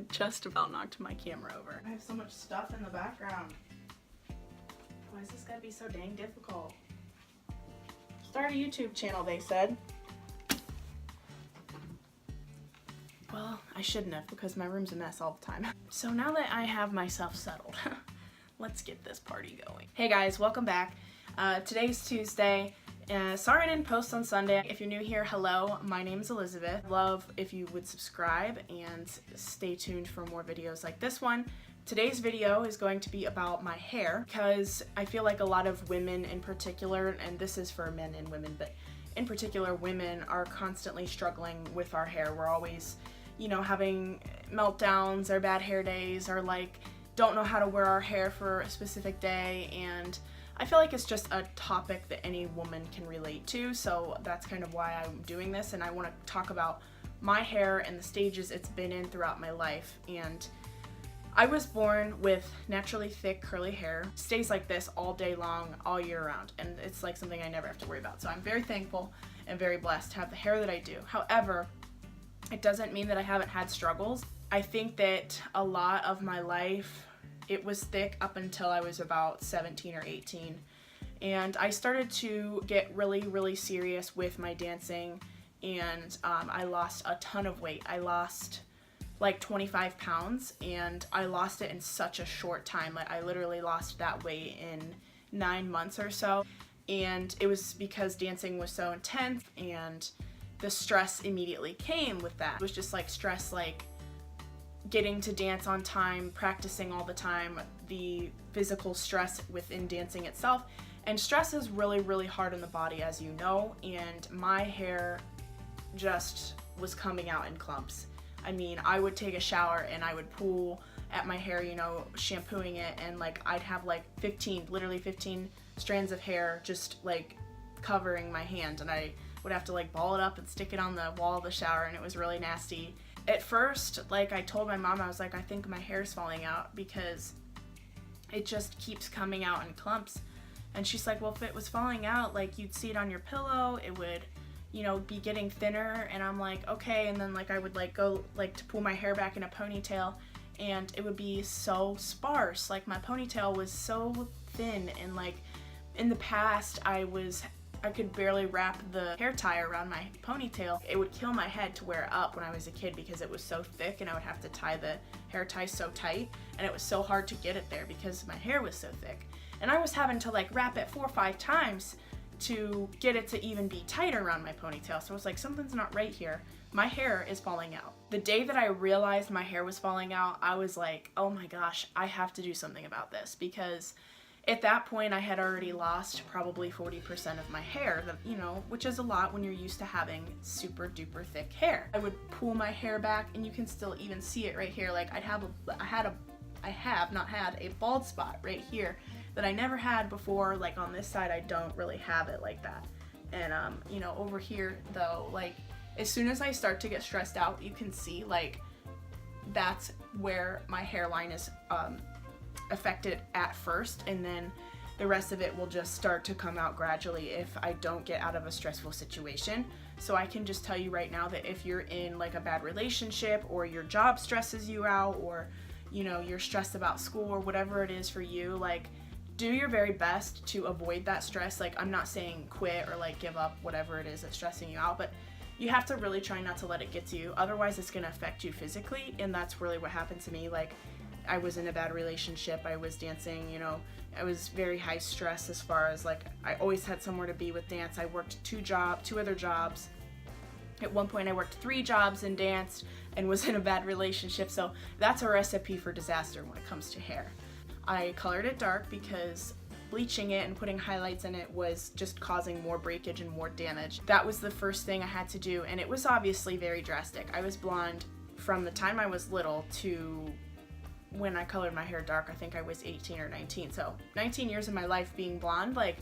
Just about knocked my camera over. I have so much stuff in the background. Why is this gotta be so dang difficult? Start a YouTube channel, they said. Well, I shouldn't have because my room's a mess all the time. So now that I have myself settled, let's get this party going. Hey guys, welcome back. Today's Tuesday. Sorry I didn't post on Sunday. If you're new here, hello, my name is Elizabeth. Love if you would subscribe and stay tuned for more videos like this one. Today's video is going to be about my hair because I feel like a lot of women in particular, and this is for men and women, but in particular women are constantly struggling with our hair. We're always, having meltdowns or bad hair days or like don't know how to wear our hair for a specific day, and I feel like it's just a topic that any woman can relate to, so that's kind of why I'm doing this, and I want to talk about my hair and the stages it's been in throughout my life. And I was born with naturally thick curly hair. It stays like this all day long, all year round, and it's like something I never have to worry about. So I'm very thankful and very blessed to have the hair that I do. However, it doesn't mean that I haven't had struggles. I think that a lot of my life, it was thick up until I was about 17 or 18. And I started to get really, really serious with my dancing, and I lost a ton of weight. I lost like 25 pounds, and I lost it in such a short time. Like I literally lost that weight in 9 months or so. And it was because dancing was so intense, and the stress immediately came with that. It was just like stress, like getting to dance on time, practicing all the time, the physical stress within dancing itself. And stress is really, really hard on the body, as you know, and my hair just was coming out in clumps. I mean, I would take a shower and I would pull at my hair, shampooing it, and like I'd have like 15 strands of hair just like covering my hand, and I would have to like ball it up and stick it on the wall of the shower, and it was really nasty. At first, like I told my mom, I was like, I think my hair's falling out because it just keeps coming out in clumps. And she's like, well, if it was falling out, like you'd see it on your pillow, it would, be getting thinner. And I'm like, okay. And then like I would like go like to pull my hair back in a ponytail, and it would be so sparse. Like my ponytail was so thin, and like in the past I could barely wrap the hair tie around my ponytail. It would kill my head to wear it up when I was a kid because it was so thick, and I would have to tie the hair tie so tight, and it was so hard to get it there because my hair was so thick. And I was having to like wrap it 4 or 5 times to get it to even be tight around my ponytail. So I was like, something's not right here. My hair is falling out. The day that I realized my hair was falling out, I was like, oh my gosh, I have to do something about this, because at that point I had already lost probably 40% of my hair, which is a lot when you're used to having super duper thick hair. I would pull my hair back, and you can still even see it right here. Like I have not had a bald spot right here that I never had before. Like on this side I don't really have it like that. And over here though, like as soon as I start to get stressed out, you can see like that's where my hairline is affected at first, and then the rest of it will just start to come out gradually if I don't get out of a stressful situation. So I can just tell you right now that if you're in like a bad relationship, or your job stresses you out, or you're stressed about school, or whatever it is for you, like do your very best to avoid that stress. Like I'm not saying quit or like give up whatever it is that's stressing you out, but you have to really try not to let it get to you. Otherwise it's going to affect you physically, and that's really what happened to me. Like I was in a bad relationship, I was dancing, I was very high stress as far as like I always had somewhere to be with dance. I worked 2 other jobs. At one point I worked 3 jobs and danced and was in a bad relationship. So that's a recipe for disaster when it comes to hair. I colored it dark because bleaching it and putting highlights in it was just causing more breakage and more damage. That was the first thing I had to do, and it was obviously very drastic. I was blonde from the time I was little to when I colored my hair dark. I think I was 18 or 19. So 19 years of my life being blonde, like,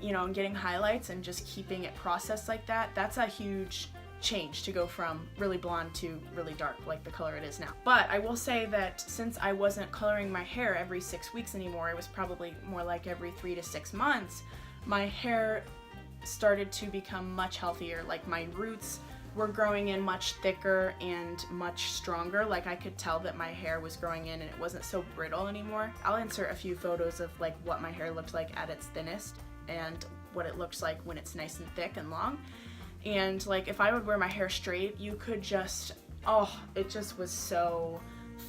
and getting highlights and just keeping it processed like that, that's a huge change to go from really blonde to really dark like the color it is now. But I will say that since I wasn't coloring my hair every 6 weeks anymore, it was probably more like every 3 to 6 months, my hair started to become much healthier. Like my roots were growing in much thicker and much stronger. Like I could tell that my hair was growing in and it wasn't so brittle anymore. I'll insert a few photos of like what my hair looked like at its thinnest and what it looks like when it's nice and thick and long. And like if I would wear my hair straight, you could just, oh, it just was so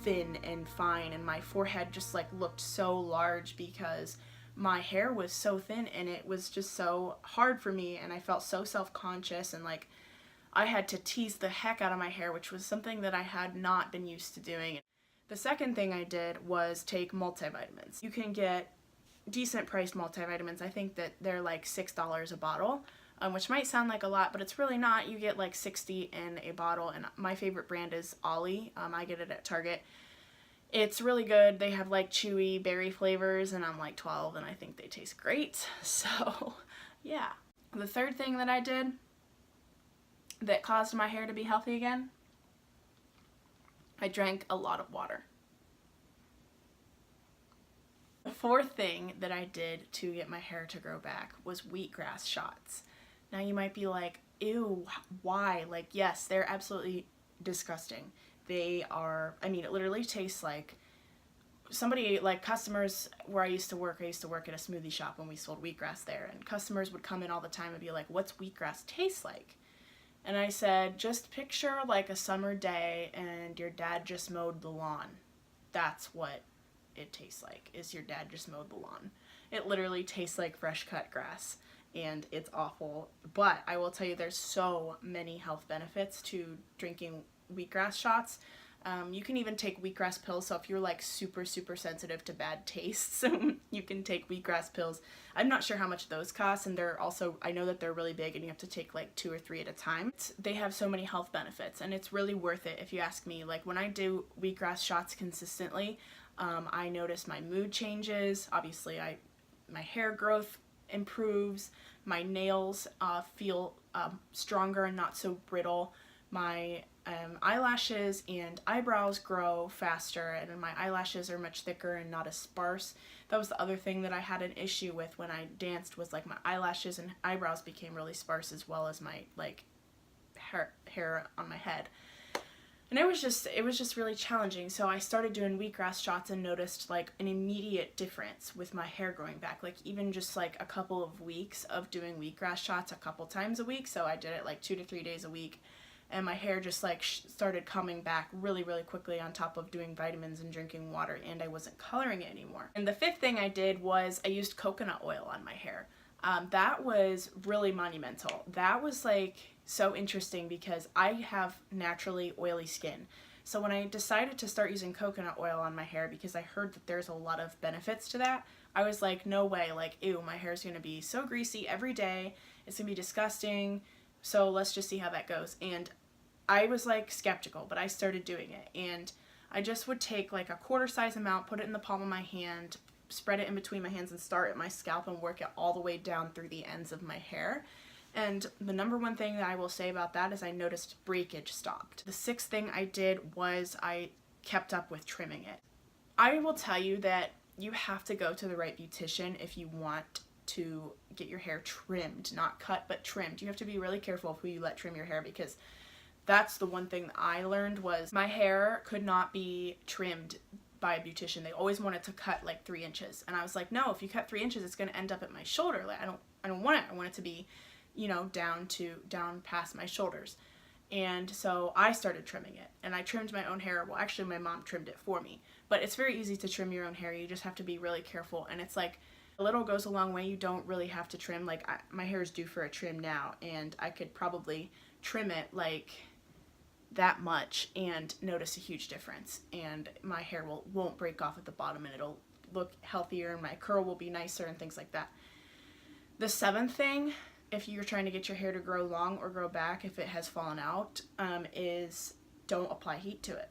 thin and fine, and my forehead just like looked so large because my hair was so thin, and it was just so hard for me, and I felt so self-conscious, and like I had to tease the heck out of my hair, which was something that I had not been used to doing. The second thing I did was take multivitamins. You can get decent priced multivitamins. I think that they're like $6 a bottle, which might sound like a lot, but it's really not. You get like 60 in a bottle, and my favorite brand is Ollie. I get it at Target. It's really good. They have like chewy berry flavors, and I'm like 12, and I think they taste great. So yeah. The third thing that I did that caused my hair to be healthy again, I drank a lot of water. The fourth thing that I did to get my hair to grow back was wheatgrass shots. Now you might be like, ew, why? Like, yes, they're absolutely disgusting. They are, I mean, it literally tastes like somebody, like customers where I used to work at a smoothie shop when we sold wheatgrass there, and customers would come in all the time and be like, what's wheatgrass taste like? And I said, just picture like a summer day and your dad just mowed the lawn. That's what it tastes like, is your dad just mowed the lawn. It literally tastes like fresh cut grass, and it's awful. But I will tell you, there's so many health benefits to drinking wheatgrass shots. You can even take wheatgrass pills, so if you're like super sensitive to bad tastes, you can take wheatgrass pills. I'm not sure how much those cost, and they're also, I know that they're really big and you have to take like 2 or 3 at a time. They have so many health benefits, and it's really worth it if you ask me. Like when I do wheatgrass shots consistently, I notice my mood changes. Obviously, my hair growth improves. My nails feel stronger and not so brittle. My eyelashes and eyebrows grow faster, and my eyelashes are much thicker and not as sparse. That was the other thing that I had an issue with when I danced, was like my eyelashes and eyebrows became really sparse, as well as my like hair on my head. And it was just really challenging. So I started doing wheatgrass shots and noticed like an immediate difference with my hair growing back. Like even just like a couple of weeks of doing wheatgrass shots a couple times a week. So I did it like 2 to 3 days a week. And my hair just like started coming back really quickly, on top of doing vitamins and drinking water, and I wasn't coloring it anymore. And the fifth thing I did was I used coconut oil on my hair. That was really monumental. That was like so interesting because I have naturally oily skin. So when I decided to start using coconut oil on my hair, because I heard that there's a lot of benefits to that, I was like, no way, like, ew, my hair's gonna be so greasy every day. It's gonna be disgusting. So let's just see how that goes. And I was like skeptical, but I started doing it, and I just would take like a quarter size amount, put it in the palm of my hand, spread it in between my hands, and start at my scalp and work it all the way down through the ends of my hair. And the number one thing that I will say about that is I noticed breakage stopped. The sixth thing I did was I kept up with trimming it. I will tell you that you have to go to the right beautician if you want to get your hair trimmed, not cut, but trimmed. You have to be really careful of who you let trim your hair, because that's the one thing that I learned, was my hair could not be trimmed by a beautician. They always wanted to cut like 3 inches. And I was like, no, if you cut 3 inches, it's going to end up at my shoulder. Like, I don't want it. I want it to be, you know, down past my shoulders. And so I started trimming it, and I trimmed my own hair. Well, actually my mom trimmed it for me, but it's very easy to trim your own hair. You just have to be really careful. And it's like, a little goes a long way. You don't really have to trim. Like my hair is due for a trim now, and I could probably trim it like that much and notice a huge difference, and my hair won't break off at the bottom, and it'll look healthier, and my curl will be nicer and things like that. The seventh thing, if you're trying to get your hair to grow long or grow back if it has fallen out, is don't apply heat to it.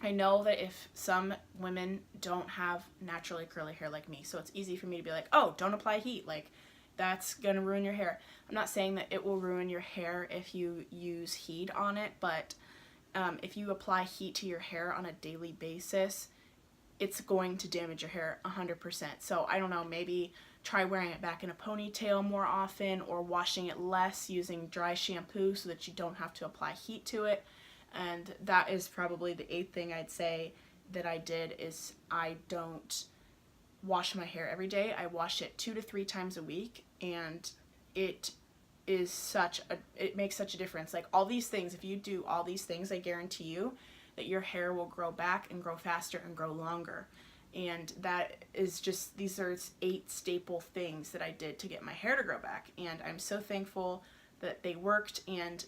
I know that if some women don't have naturally curly hair like me, so it's easy for me to be like, oh, don't apply heat, like that's gonna ruin your hair. I'm not saying that it will ruin your hair if you use heat on it, but if you apply heat to your hair on a daily basis, it's going to damage your hair 100%. So I don't know, maybe try wearing it back in a ponytail more often, or washing it less using dry shampoo so that you don't have to apply heat to it. And that is probably the 8th thing I'd say that I did, is I don't wash my hair every day. I wash it 2 to 3 times a week, and it makes such a difference. Like, all these things, if you do all these things, I guarantee you that your hair will grow back and grow faster and grow longer. And that is just, these are 8 staple things that I did to get my hair to grow back, and I'm so thankful that they worked, and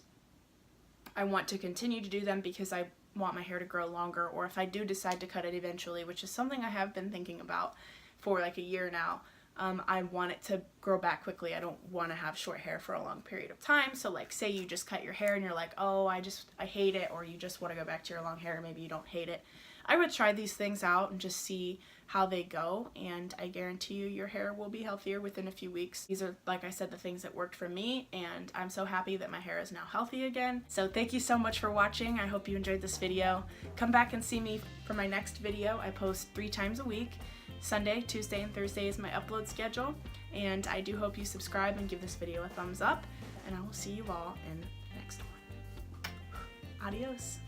I want to continue to do them because I want my hair to grow longer, or if I do decide to cut it eventually, which is something I have been thinking about for like a year now. I want it to grow back quickly. I don't want to have short hair for a long period of time. So like, say you just cut your hair and you're like, oh, I hate it, or you just want to go back to your long hair, maybe you don't hate it. I would try these things out and just see how they go, and I guarantee you your hair will be healthier within a few weeks. These are, like I said, the things that worked for me, and I'm so happy that my hair is now healthy again. So thank you so much for watching. I hope you enjoyed this video. Come back and see me for my next video. I post 3 times a week. Sunday, Tuesday, and Thursday is my upload schedule, and I do hope you subscribe and give this video a thumbs up, and I will see you all in the next one. Adios.